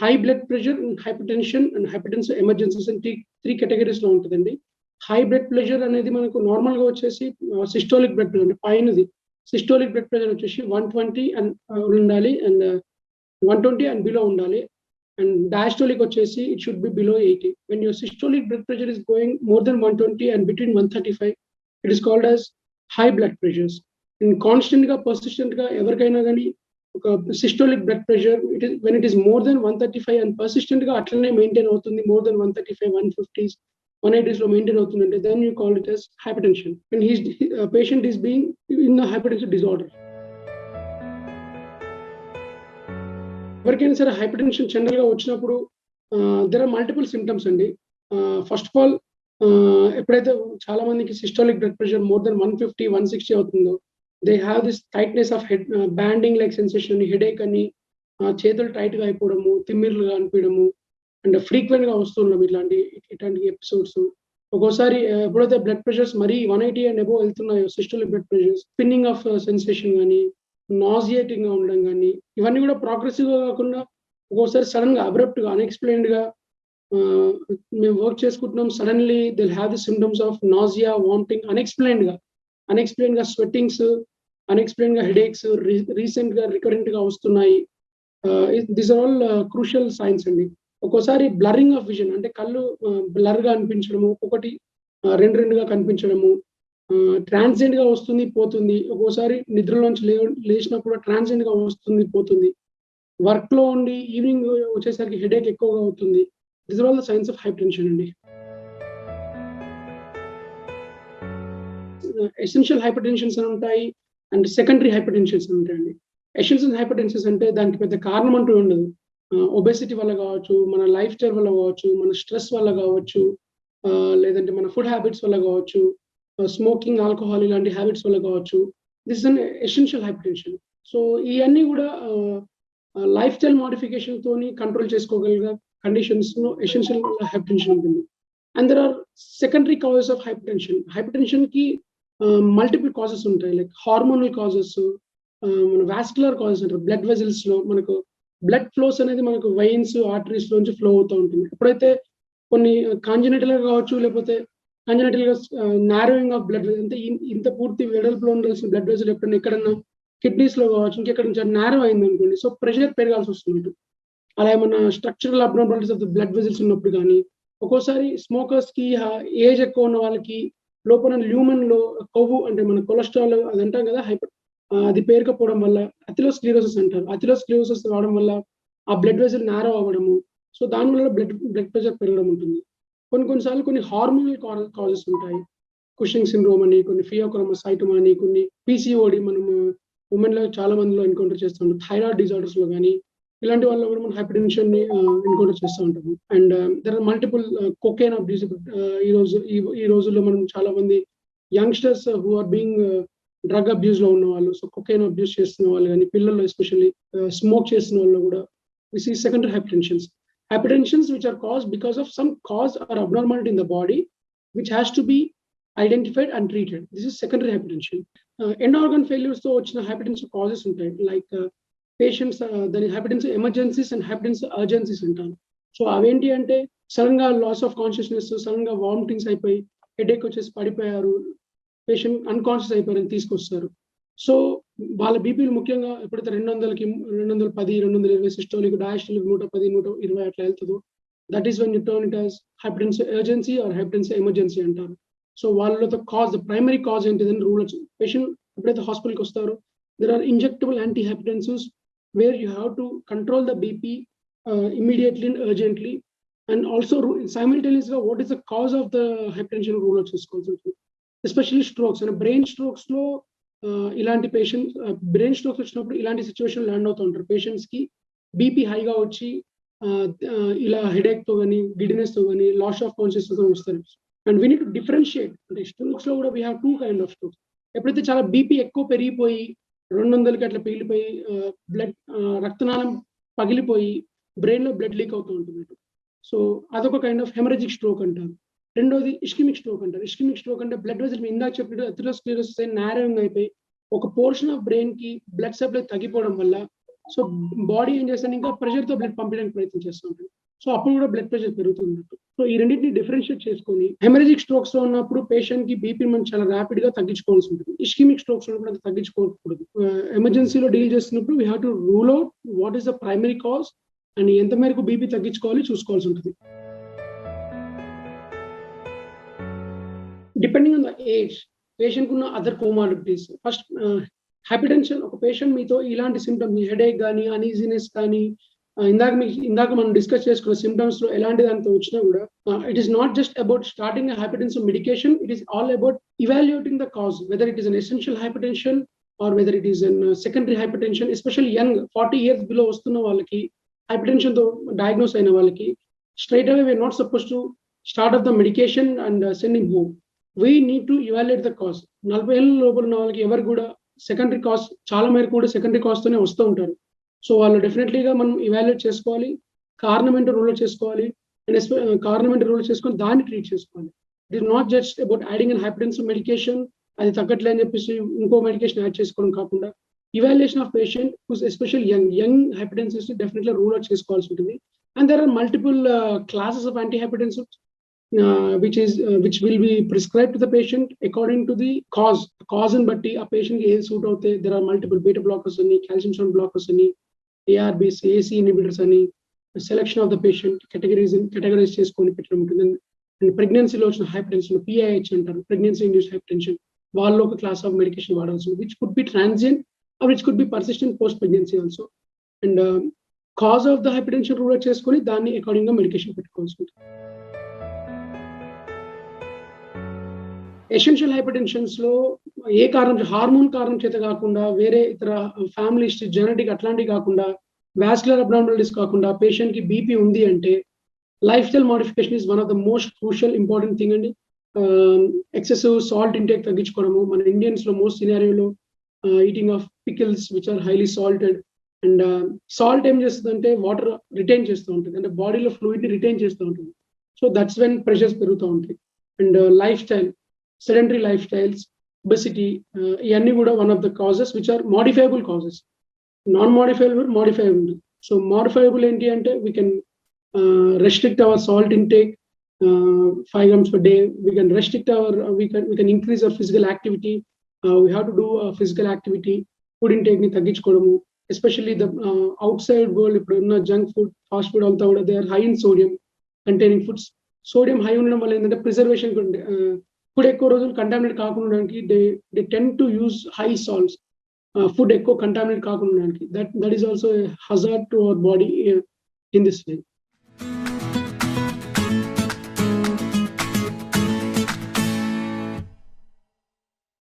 High blood pressure, hypertension and hypertensive emergencies అని three కేటగిరీస్లో ఉంటుందండి. High blood pressure అనేది మనకు నార్మల్గా వచ్చేసి సిస్టోలిక్ బ్లడ్ ప్రెషర్ అంటే పైనది. సిస్టోలిక్ బ్లడ్ ప్రెషర్ వచ్చేసి 120 అండ్ ఉండాలి, అండ్ 120 and below ఉండాలి. And diastolic వచ్చేసి it should be below 80. When your systolic blood pressure is going more than 120 and between 135, it is called as high blood pressures. And constant గా persistent గా ఎవరికైనా కానీ ఒక systolic blood pressure when it is more than 135 and persistent గా అట్లనే maintain అవుతుంది, more than 135, 150s, 180s లో maintain అవుతుందంటే then you call it as hypertension. And patient is being in a hypertensive disorder. ఎవరికైనా సరే హైపర్టెన్షన్ జనరల్గా వచ్చినప్పుడు there are multiple symptoms అండి. ఫస్ట్ ఆఫ్ ఆల్, ఎప్పుడైతే చాలా మందికి systolic blood pressure more than 150, 160 అవుతుందో, they have this tightness of head, banding like sensation అని, హెడేక్ అని, చేతులు టైట్గా అయిపోవడము, తిమ్మిర్లుగా అనిపించడము, అండ్ ఫ్రీక్వెంట్గా వస్తుండడం ఇట్లాంటి ఎపిసోడ్స్. ఒక్కోసారి ఎప్పుడైతే బ్లడ్ ప్రెషర్స్ మరీ 180 అండ్ అబోవ్ వెళ్తున్నాయో, systolic blood pressure, spinning of sensation కానీ, నాజియేటింగ్ గా ఉండడం కానీ, ఇవన్నీ కూడా ప్రోగ్రెసివ్ గా కాకుండా ఒక్కోసారి సడన్ గా అబ్రప్ట్ గా అన్ఎక్స్ప్లెయిన్డ్ గా మేము వర్క్ చేసుకుంటున్నాం, suddenly they have the symptoms of nausea, vomiting, unexplained గా స్వెట్టింగ్స్, అన్ఎక్స్ప్లెయిన్డ్ గా హెడేక్స్ రీసెంట్ గా రికరెంట్ గా వస్తున్నాయి. These are all crucial signs అండి. ఒక్కోసారి బ్లరింగ్ ఆఫ్ విజన్ అంటే కళ్ళు బ్లర్ గా అనిపించడము, ఒక్కొక్కటి రెండుగా కనిపించడము, ట్రాన్సియెంట్ గా వస్తుంది పోతుంది. ఒక్కోసారి నిద్రలోంచి లేచినప్పుడు ట్రాన్సియెంట్ గా వస్తుంది పోతుంది. వర్క్ లో ఉండి ఈవినింగ్ వచ్చేసరికి హెడేక్ ఎక్కువగా అవుతుంది. This are all the signs of hypertension అండి. ఎసెన్షియల్ హైపర్టెన్షన్స్ అని ఉంటాయి అండ్ సెకండరీ హైపర్టెన్షన్స్ అని ఉంటాయండి. ఎసెన్షియల్ హైపర్టెన్షన్స్ అంటే దానికి పెద్ద కారణం అంటూ ఉండదు. ఒబెసిటీ వల్ల కావచ్చు, మన లైఫ్ స్టైల్ వల్ల కావచ్చు, మన స్ట్రెస్ వల్ల కావచ్చు, లేదంటే మన ఫుడ్ హ్యాబిట్స్ వల్ల కావచ్చు, స్మోకింగ్, ఆల్కహాల్ ఇలాంటి హ్యాబిట్స్ వల్ల కావచ్చు. This is an essential hypertension. So ఇవన్నీ కూడా లైఫ్ స్టైల్ మోడిఫికేషన్ తోని కంట్రోల్ చేసుకోగలిగే కండిషన్స్ లో ఎసెన్షియల్ హైపర్టెన్షన్ ఉంటుంది. And there are secondary causes of hypertension. Hypertension కి మల్టిపుల్ కాజెస్ ఉంటాయి, లైక్ హార్మోనల్ కాజెస్, మన వాస్కులర్ కాజెస్ అంటారు. బ్లడ్ వెజల్స్ లో మనకు బ్లడ్ ఫ్లోస్ అనేది మనకు వెయిన్స్, ఆర్టరీస్ లోంచి ఫ్లో అవుతూ ఉంటుంది. ఎప్పుడైతే కొన్ని కాంజెనిటల్ గా కావచ్చు, లేకపోతే కాంజెనిటల్ గా నారోయింగ్ ఆఫ్ బ్లడ్ వెజల్, అంటే ఇంత పూర్తి వెడల్పులో ఉండాల్సిన బ్లడ్ వెజల్ ఎప్పుడైనా ఎక్కడన్నా కిడ్నీస్ లో కావచ్చు, ఇంకెక్కడ నుంచి నారో అయింది అనుకోండి, సో ప్రెషర్ పెరగాల్సి వస్తుంది. అలా ఏమన్నా structural abnormalities of the blood vessels ఉన్నప్పుడు కానీ, ఒక్కోసారి స్మోకర్స్ కి, ఏజ్ ఎక్కువ ఉన్న వాళ్ళకి లోపల ల్యూమన్ లో కొవ్వు అంటే మన కొలెస్ట్రాల్ అది అంటాం కదా, అది పేరుకపోవడం వల్ల అథెరోస్క్లెరోసిస్ అంటారు. అథెరోస్క్లెరోసిస్ రావడం వల్ల ఆ బ్లడ్ వెజల్ నారో అవ్వడము, సో దానివల్ల బ్లడ్ ప్రెషర్ పెరగడం ఉంటుంది. కొన్నిసార్లు కొన్ని హార్మోనల్ కాజెస్ ఉంటాయి. కుషింగ్ సిండ్రోమ్ అని, కొన్ని ఫియోక్రోమోసైటోమా అని, కొన్ని పీసీఓడి మనము ఉమెన్ లో చాలా మందిలో ఎన్కౌంటర్ చేస్తూ ఉంటాం. థైరాయిడ్ డిజార్డర్స్ లో కానీ ఇలాంటి వాళ్ళలో కూడా మనం హైపర్టెన్షన్ ని ఎన్కౌంటర్ చేస్తూ ఉంటాము. And there are multiple cocaine abuse. ఈ రోజుల్లో మనం చాలా మంది youngsters who are being drug abuse లో ఉన్న వాళ్ళు, సో కొకేన్ అబ్యూస్ చేస్తున్న వాళ్ళు కానీ, పిల్లల్లో ఎస్పెషల్లీ స్మోక్ చేస్తున్న వాళ్ళు కూడా we see secondary hypertensions which are caused because of some cause or abnormality in the body which has to be identified and treated. This is secondary hypertension. End organ failures తో వచ్చిన hypertensive causes ఉంటాయి, like patients దాని hypertensive emergencies and hypertensive urgencies అంటారు. So అవేంటి అంటే sudden గా loss of consciousness, sudden గా vomitings అయిపోయి హెడేక్ వచ్చేసి పడిపోయారు, పేషెంట్ అన్కాన్షియస్ అయిపోయారని తీసుకొస్తారు. సో వాళ్ళ బీపీలు ముఖ్యంగా ఎప్పుడైతే 200కి 210, 220 సిస్టోలిక్, డయాస్టోలిక్ 110, 120 అట్లా వెళ్తుందో, that is when you turn it as hypertensive urgency or hypertensive emergency అంటారు. సో వాళ్ళతో ప్రైమరీ కాజ్ ఏంటిదని రూల్ వచ్చింది. పేషెంట్ ఎప్పుడైతే హాస్పిటల్కి వస్తారో, there are injectable anti hypertensives where you have to control the BP immediately and urgently, and also simultaneous గా what is the cause of the hypertension rule చేసుకోవాల్సి ఉంటుంది. Especially strokes and brain strokes లో ఇలాంటి patients brain strokes వచ్చినప్పుడు ఇలాంటి situation land అవుతూ ఉంటారు. Patients కి బీపీ హైగా వచ్చి ఇలా హెడేక్ తో కానీ, గిడినెస్ తో కానీ, లాస్ ఆఫ్ కాన్షియస్నెస్ తో వస్తారు. And we need to differentiate. అంటే స్ట్రోక్స్ లో కూడా we have 2 kinds of strokes. ఎప్పుడైతే చాలా బీపీ ఎక్కువ పెరిగిపోయి 200కి అట్లా పెరిగిపోయి బ్లడ్ రక్తనాళం పగిలిపోయి బ్రెయిన్ లో బ్లడ్ లీక్ అవుతూ ఉంటుంది. సో అదొక కైండ్ ఆఫ్ హెమరేజిక్ స్ట్రోక్ అంటారు. రెండోది ఇస్కిమిక్ స్ట్రోక్ అంటారు. ఇస్కిమిక్ స్ట్రోక్ అంటే బ్లడ్ వెజల్ ఇందాక చెప్పినట్టు అథెరోస్క్లెరోసిస్ నారోయింగ్ అయిపోయి ఒక పోర్షన్ ఆఫ్ బ్రెయిన్ కి బ్లడ్ సప్లై తగ్గిపోవడం వల్ల సో బాడీ ఏం చేస్తాను ఇంకా ప్రెషర్‌తో బ్లడ్ పంపించడానికి ప్రయత్నం చేస్తూ ఉంటుంది. సో అప్పుడు కూడా బ్లడ్ ప్రెషర్ పెరుగుతున్నట్టు. సో ఈ రెండిటిని డిఫరెన్షియేట్ చేసుకొని హెమరేజిక్ స్ట్రోక్స్‌లో ఉన్నప్పుడు పేషెంట్‌కి బీపీ మనం చాలా ర్యాపిడ్‌గా తగ్గించుకోవాల్సి ఉంటుంది. ఇస్కెమిక్ స్ట్రోక్స్ ఉన్నప్పుడు అంత తగ్గించుకోకూడదు. ఎమర్జెన్సీలో డీల్ చేస్తున్నప్పుడు we have to rule out what is the primary cause and ఎంత మేరకు బీపీ తగ్గించుకోవాలి చూసుకోవాల్సి ఉంటుంది. డిపెండింగ్ ఆన్ ద ఏజ్, పేషెంట్‌కి ఉన్న అదర్ కోమార్బిడిటీస్. ఫస్ట్ హైపర్‌టెన్షన్ ఒక పేషెంట్ మీతో ఇలాంటి సింప్టమ్స్ హెడేక్ గాని, అనీజీనెస్ కానీ ఇందాక మనం డిస్కస్ చేసుకున్న సింప్టమ్స్‌లో ఎలాంటి దాంతో వచ్చినా కూడా it is not just about starting hypertensive medication. It is all about evaluating the cause. Whether it is an essential hypertension or whether it is an secondary hypertension. Especially young 40 years below వస్తున్న వాళ్ళకి హైపర్‌టెన్షన్‌తో diagnose అయిన వాళ్ళకి straight away we are not supposed to start off the medication and send him home. We need to evaluate the cause. 40 ఏళ్ల లోపల ఉన్న వాళ్ళకి ఎవరు కూడా సెకండరీ కాజ్ చాలా మేరకు కూడా సెకండరీ కాజ్‌తోనే వస్తూ ఉంటారు. సో వాళ్ళు డెఫినెట్‌లీగా మనం ఇవాల్యుయేట్ చేసుకోవాలి. కారణం ఏంటో రూల్ ఔట్ చేసుకోవాలి. అండ్ కారణం ఏంటో రూల్ ఔట్ చేసుకొని దాన్ని ట్రీట్ చేసుకోవాలి. It is not just about adding an hypertensive medication అది తగ్గట్లే అని చెప్పేసి ఇంకో మెడికేషన్ యాడ్ చేసుకోవడం కాకుండా evaluation of patient whose especially young hypertensives definitely rule out చేసుకోవాల్సి ఉంటుంది. And there are multiple classes of anti hypertensives which will be prescribed to the patient according to the cause and batti a patient ki suit avute. There are multiple beta blockers ani, calcium channel blockers ani, ARBs, ACE inhibitors ani. Selection of the patient categorize cheskoni pettam untundi. And pregnancy lo vachina hypertension PIH antaru, pregnancy induced hypertension, vallo oka class of medication vaadaల్సి which could be transient or which could be persistent post pregnancy also. And cause of the hypertension rule out cheskoni danni according ga medication pettukovalsi untundi. Essential హైపర్‌టెన్షన్స్‌లో ఏ కారణం hormone కారణం చేత కాకుండా వేరే ఇతర family history genetic అట్లాంటివి కాకుండా వాస్కులర్ అబ్నార్మాలిటీస్ కాకుండా పేషెంట్‌కి బీపీ ఉంది అంటే lifestyle modification is one of the most crucial important thing అండి. ఎక్సెసివ్ సాల్ట్ ఇంటేక్ తగ్గించుకోవడము. మన ఇండియన్స్‌లో most scenario eating of pickles which are highly salted. And salt ఏం చేస్తుందంటే వాటర్ రిటైన్ చేస్తూ ఉంటుంది. అంటే బాడీలో ఫ్లూయిడ్‌ని రిటైన్ చేస్తూ ఉంటుంది. సో దట్స్ వెన్ ప్రెషర్స్ పెరుగుతూ ఉంటాయి. And life style, sedentary lifestyles, obesity, ఇవన్నీ కూడా one of the causes which are modifiable causes. Non-modifiable, modifiable. So modifiable ఏంటి అంటే we can restrict our salt intake 5 grams per day. We can restrict our we can increase our physical activity. We have to do physical activity. Food intake ని తగ్గించుకోవడము. Especially the outside world ఇప్పుడు ఉన్న junk food, fast food అంతా కూడా they are high in sodium containing foods. Sodium high ఉండడం వల్ల ఏంటంటే preservation food ఎక్కువ రోజులు కంటామినేట్ కాకుండా ఉండడానికి they tend to use high salts. Food ఎక్కువ కంటామినేట్ కాకుండా ఉండడానికి that is also hazard to our body in this way.